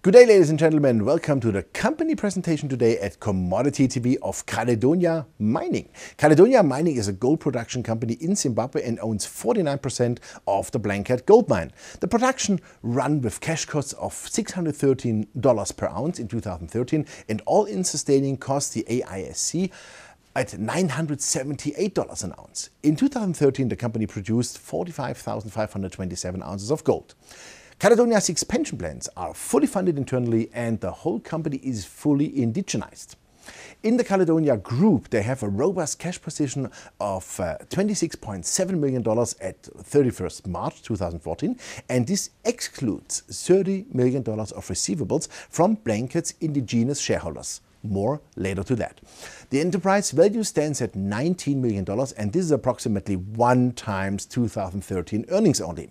Good day, ladies and gentlemen. Welcome to the company presentation today at Commodity TV of Caledonia Mining. Caledonia Mining is a gold production company in Zimbabwe and owns 49% of the Blanket gold mine. The production run with cash costs of $613 per ounce in 2013 and all-in sustaining costs, the AISC, at $978 an ounce. In 2013, the company produced 45,527 ounces of gold. Caledonia's expansion plans are fully funded internally and the whole company is fully indigenized. In the Caledonia group, they have a robust cash position of $26.7 million at 31st March 2014, and this excludes $30 million of receivables from Blanket's indigenous shareholders. More later to that. The enterprise value stands at $19 million, and this is approximately 1 times 2013 earnings only.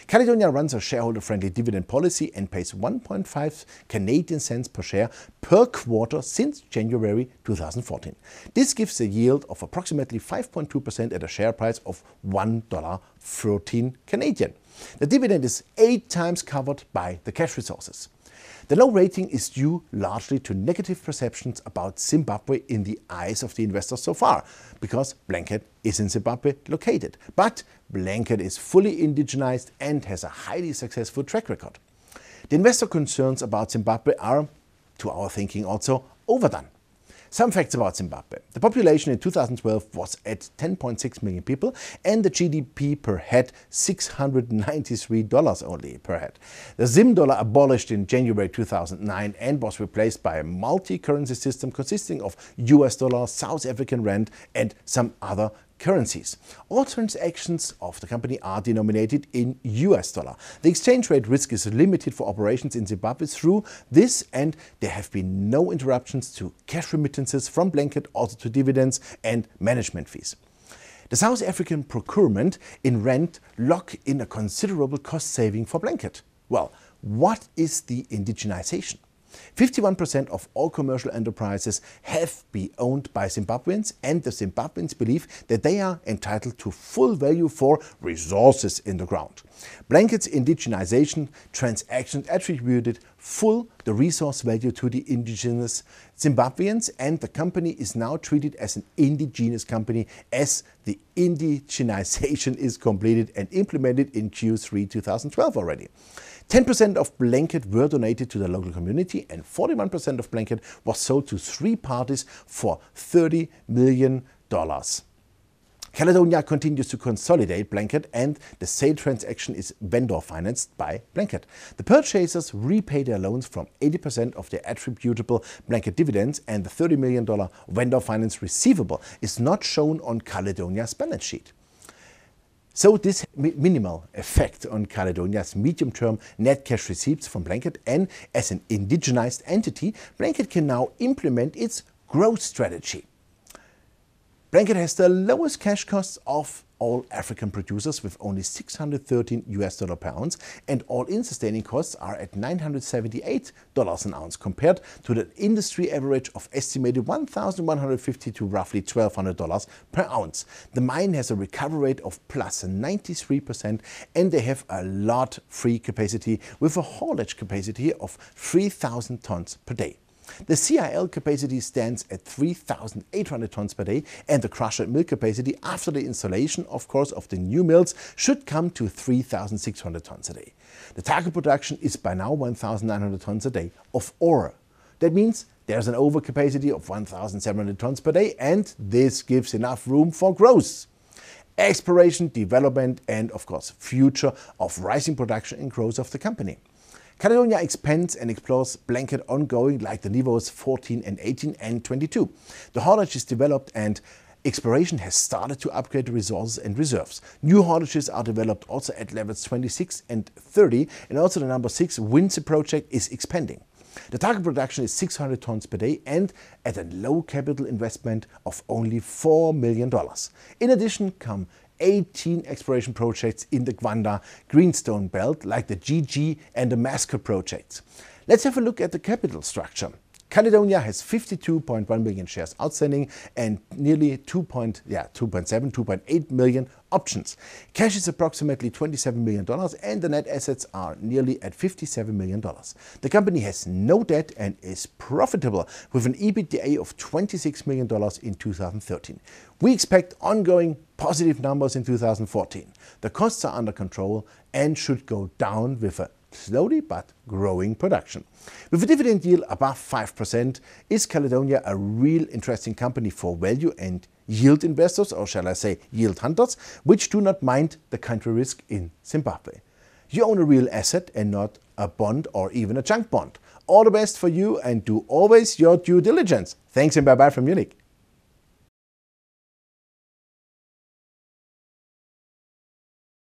Caledonia runs a shareholder-friendly dividend policy and pays 1.5 Canadian cents per share per quarter since January 2014. This gives a yield of approximately 5.2% at a share price of $1.13 Canadian. The dividend is 8 times covered by the cash resources. The low rating is due largely to negative perceptions about Zimbabwe in the eyes of the investors so far, because Blanket is in Zimbabwe located. But Blanket is fully indigenized and has a highly successful track record. The investor concerns about Zimbabwe are, to our thinking, also overdone. Some facts about Zimbabwe. The population in 2012 was at 10.6 million people and the GDP per head $693 only per head. The Zim dollar abolished in January 2009 and was replaced by a multi-currency system consisting of US dollar, South African rand and some other currencies. All transactions of the company are denominated in US dollar. The exchange rate risk is limited for operations in Zimbabwe through this, and there have been no interruptions to cash remittances from Blanket, also to dividends and management fees. The South African procurement in rand lock in a considerable cost saving for Blanket. Well, what is the indigenization? 51% of all commercial enterprises have been owned by Zimbabweans, and the Zimbabweans believe that they are entitled to full value for resources in the ground. Blanket's indigenization transactions attributed full the resource value to the indigenous Zimbabweans, and the company is now treated as an indigenous company as the indigenization is completed and implemented in Q3 2012 already. 10% of Blanket were donated to the local community and 41% of Blanket was sold to 3 parties for $30 million. Caledonia continues to consolidate Blanket and the sale transaction is vendor financed by Blanket. The purchasers repay their loans from 80% of their attributable Blanket dividends, and the $30 million vendor finance receivable is not shown on Caledonia's balance sheet. So this minimal effect on Caledonia's medium-term net cash receipts from Blanket, and as an indigenized entity, Blanket can now implement its growth strategy. Blanket has the lowest cash costs of all African producers with only $613 per ounce, and all-in sustaining costs are at $978 an ounce compared to the industry average of estimated $1,150 to roughly $1,200 per ounce. The mine has a recovery rate of plus 93% and they have a lot free capacity with a haulage capacity of 3,000 tons per day. The CIL capacity stands at 3,800 tons per day, and the crusher and mill capacity after the installation, of course, of the new mills should come to 3,600 tons a day. The target production is by now 1,900 tons a day of ore. That means there's an overcapacity of 1,700 tons per day, and this gives enough room for growth. Exploration, development, and of course, future of rising production and growth of the company. Caledonia expands and explores Blanket ongoing, like the niveaus 14 and 18 and 22. The haulage is developed and exploration has started to upgrade the resources and reserves. New haulages are developed also at levels 26 and 30, and also the number 6 Windsor project is expanding. The target production is 600 tons per day and at a low capital investment of only $4 million. In addition come 18 exploration projects in the Gwanda Greenstone Belt, like the GG and the Mascot projects. Let's have a look at the capital structure. Caledonia has 52.1 million shares outstanding and nearly 2.8 million options. Cash is approximately $27 million and the net assets are nearly at $57 million. The company has no debt and is profitable with an EBITDA of $26 million in 2013. We expect ongoing positive numbers in 2014. The costs are under control and should go down with a slowly but growing production. With a dividend yield above 5%, is Caledonia a real interesting company for value and yield investors, or shall I say yield hunters, which do not mind the country risk in Zimbabwe? You own a real asset and not a bond or even a junk bond. All the best for you and do always your due diligence. Thanks and bye-bye from Munich.